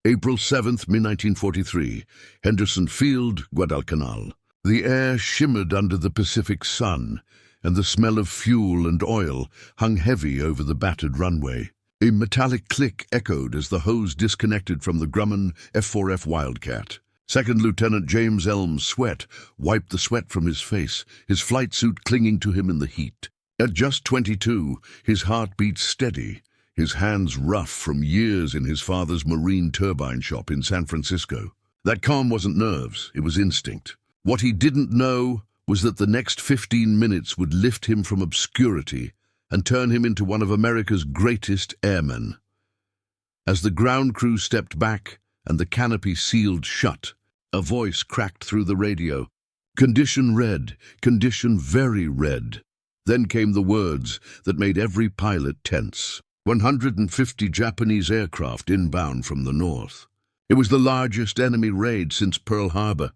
April 7th, 1943, Henderson Field, Guadalcanal. The air shimmered under the Pacific sun, and the smell of fuel and oil hung heavy over the battered runway. A metallic click echoed as the hose disconnected from the Grumman F4F Wildcat. Second Lieutenant James Elms Swett wiped the sweat from his face, his flight suit clinging to him in the heat. At just 22, his heart beat steady, his hands rough from years in his father's marine turbine shop in San Francisco. That calm wasn't nerves, it was instinct. What he didn't know was that the next 15 minutes would lift him from obscurity and turn him into one of America's greatest airmen. As the ground crew stepped back and the canopy sealed shut, a voice cracked through the radio. "Condition red, condition very red." Then came the words that made every pilot tense. 150 Japanese aircraft inbound from the north. It was the largest enemy raid since Pearl Harbor,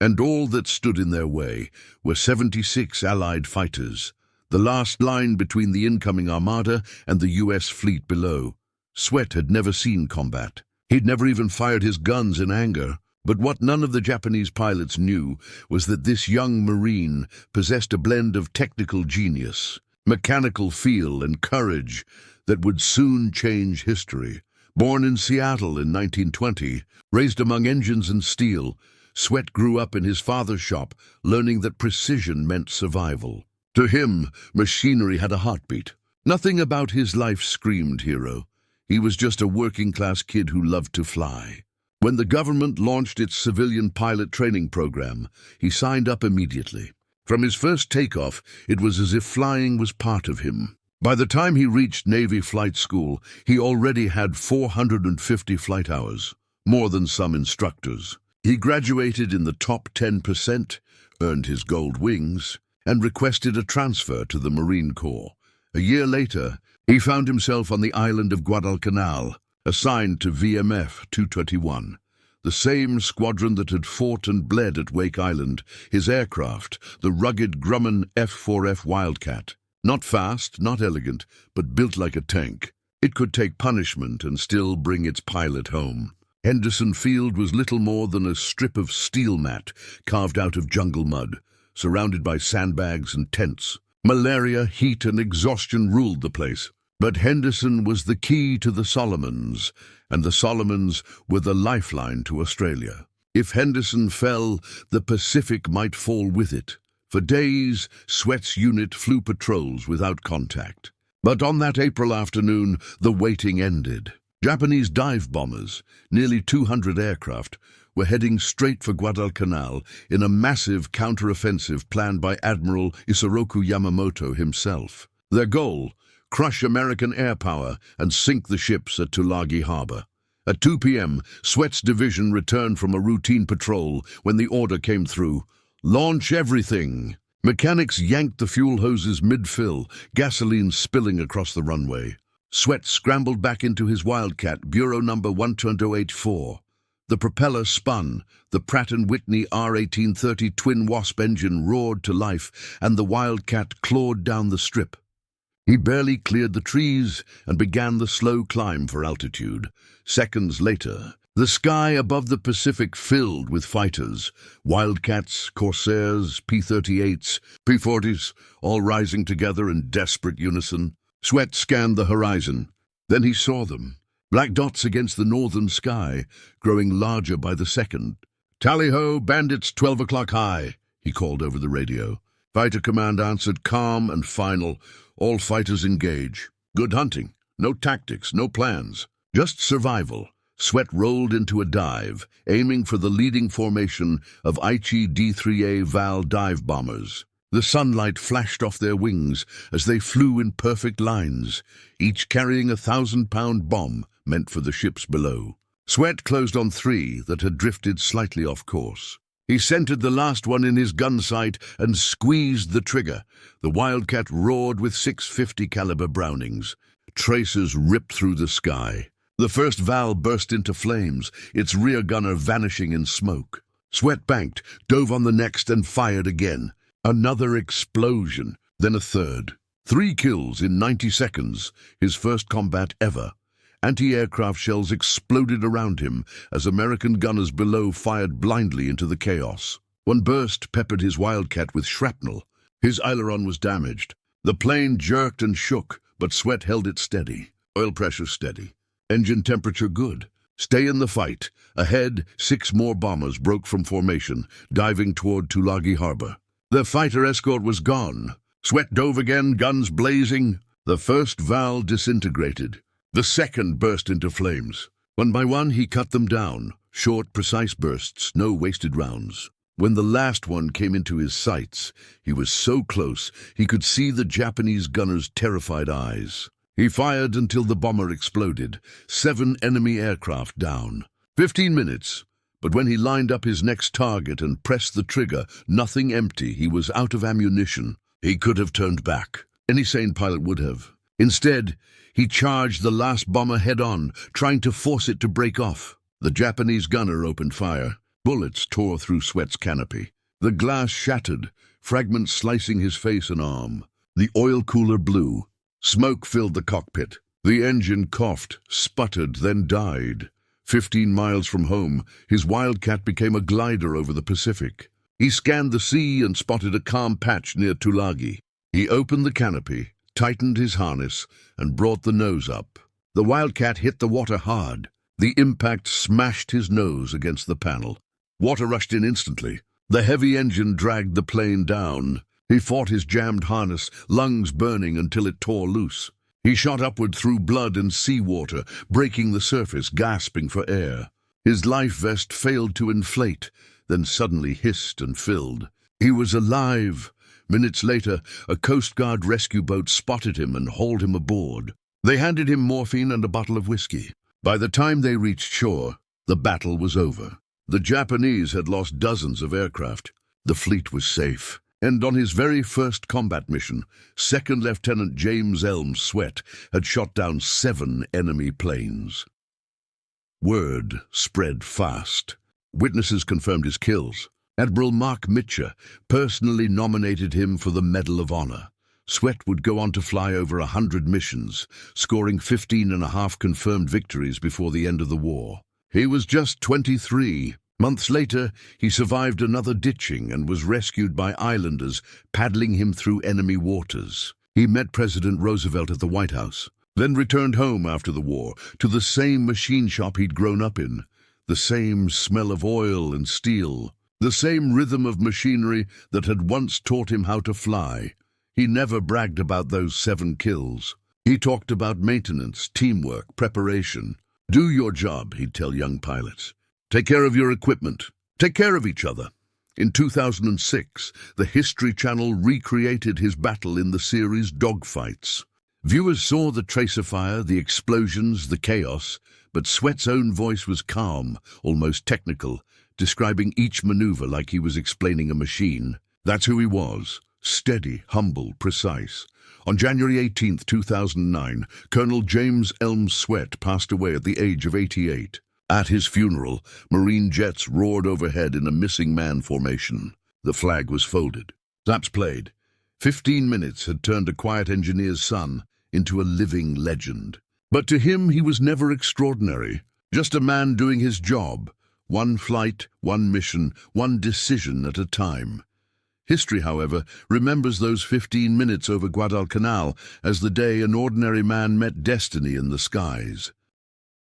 and all that stood in their way were 76 Allied fighters, the last line between the incoming armada and the U.S. fleet below. Swett had never seen combat. He'd never even fired his guns in anger. But what none of the Japanese pilots knew was that this young Marine possessed a blend of technical genius, mechanical feel, and courage that would soon change history. Born in Seattle in 1920, raised among engines and steel, Swett grew up in his father's shop, learning that precision meant survival. To him, machinery had a heartbeat. Nothing about his life screamed hero. He was just a working-class kid who loved to fly. When the government launched its civilian pilot training program, he signed up immediately. From his first takeoff, it was as if flying was part of him. By the time he reached Navy flight school, he already had 450 flight hours, more than some instructors. He graduated in the top 10%, earned his gold wings, and requested a transfer to the Marine Corps. A year later, he found himself on the island of Guadalcanal, assigned to VMF 221, the same squadron that had fought and bled at Wake Island, his aircraft, the rugged Grumman F4F Wildcat. Not fast, not elegant, but built like a tank. It could take punishment and still bring its pilot home. Henderson Field was little more than a strip of steel mat carved out of jungle mud, surrounded by sandbags and tents. Malaria, heat, and exhaustion ruled the place. But Henderson was the key to the Solomons, and the Solomons were the lifeline to Australia. If Henderson fell, the Pacific might fall with it. For days, Swett's unit flew patrols without contact. But on that April afternoon, the waiting ended. Japanese dive bombers, nearly 200 aircraft, were heading straight for Guadalcanal in a massive counter-offensive planned by Admiral Isoroku Yamamoto himself. Their goal: crush American air power and sink the ships at Tulagi Harbor. At 2 p.m., Swett's division returned from a routine patrol when the order came through: launch everything. Mechanics yanked the fuel hoses mid-fill, gasoline spilling across the runway. Swett scrambled back into his Wildcat, Bureau number 12084. The propeller spun, the Pratt & Whitney R1830 twin Wasp engine roared to life, and the Wildcat clawed down the strip. He barely cleared the trees and began the slow climb for altitude. Seconds later, the sky above the Pacific filled with fighters, Wildcats, Corsairs, P-38s, P-40s, all rising together in desperate unison. Swett scanned the horizon. Then he saw them, black dots against the northern sky, growing larger by the second. "Tally-ho, bandits, 12 o'clock high," he called over the radio. Fighter Command answered, calm and final. "All fighters engage." Good hunting. No tactics, no plans. Just survival. Swett rolled into a dive, aiming for the leading formation of Aichi D3A Val dive bombers. The sunlight flashed off their wings as they flew in perfect lines, each carrying a 1,000-pound bomb meant for the ships below. Swett closed on 3 that had drifted slightly off course. He centered the last one in his gun sight and squeezed the trigger. The Wildcat roared with 650 caliber Brownings. Tracers ripped through the sky. The first valve burst into flames, its rear gunner vanishing in smoke. Swett banked, dove on the next, and fired again. Another explosion, then a third. 3 kills in 90 seconds, his first combat ever. Anti-aircraft shells exploded around him as American gunners below fired blindly into the chaos. One burst peppered his Wildcat with shrapnel. His aileron was damaged. The plane jerked and shook, but Swett held it steady. Oil pressure steady. Engine temperature good. Stay in the fight. Ahead, 6 more bombers broke from formation, diving toward Tulagi Harbor. Their fighter escort was gone. Swett dove again, guns blazing. The first valve disintegrated. The second burst into flames. One by one, he cut them down. Short, precise bursts, no wasted rounds. When the last one came into his sights, he was so close he could see the Japanese gunner's terrified eyes. He fired until the bomber exploded. 7 enemy aircraft down. 15 minutes. But when he lined up his next target and pressed the trigger, nothing empty, he was out of ammunition. He could have turned back. Any sane pilot would have. Instead, he charged the last bomber head-on, trying to force it to break off. The Japanese gunner opened fire. Bullets tore through Swett's canopy. The glass shattered, fragments slicing his face and arm. The oil cooler blew. Smoke filled the cockpit. The engine coughed, sputtered, then died. 15 miles from home, his Wildcat became a glider over the Pacific. He scanned the sea and spotted a calm patch near Tulagi. He opened the canopy, tightened his harness, and brought the nose up. The Wildcat hit the water hard. The impact smashed his nose against the panel. Water rushed in instantly. The heavy engine dragged the plane down. He fought his jammed harness, lungs burning until it tore loose. He shot upward through blood and seawater, breaking the surface, gasping for air. His life vest failed to inflate, then suddenly hissed and filled. He was alive. Minutes later, a Coast Guard rescue boat spotted him and hauled him aboard. They handed him morphine and a bottle of whiskey. By the time they reached shore, the battle was over. The Japanese had lost dozens of aircraft. The fleet was safe. And on his very first combat mission, Second Lieutenant James Elms Swett had shot down 7 enemy planes. Word spread fast. Witnesses confirmed his kills. Admiral Mark Mitchell personally nominated him for the Medal of Honor. Swett would go on to fly over 100 missions, scoring 15.5 confirmed victories before the end of the war. He was just 23. Months later, he survived another ditching and was rescued by islanders paddling him through enemy waters. He met President Roosevelt at the White House, then returned home after the war to the same machine shop he'd grown up in, the same smell of oil and steel, the same rhythm of machinery that had once taught him how to fly. He never bragged about those 7 kills. He talked about maintenance, teamwork, preparation. Do your job, he'd tell young pilots. Take care of your equipment. Take care of each other. In 2006, the History Channel recreated his battle in the series Dogfights. Viewers saw the tracer fire, the explosions, the chaos, but Swett's own voice was calm, almost technical, describing each maneuver like he was explaining a machine. That's who he was. Steady, humble, precise. On January 18, 2009, Colonel James Elms Swett passed away at the age of 88. At his funeral, Marine jets roared overhead in a missing man formation. The flag was folded. Zaps played. 15 minutes had turned a quiet engineer's son into a living legend. But to him, he was never extraordinary. Just a man doing his job. One flight, one mission, one decision at a time. History, however, remembers those 15 minutes over Guadalcanal as the day an ordinary man met destiny in the skies.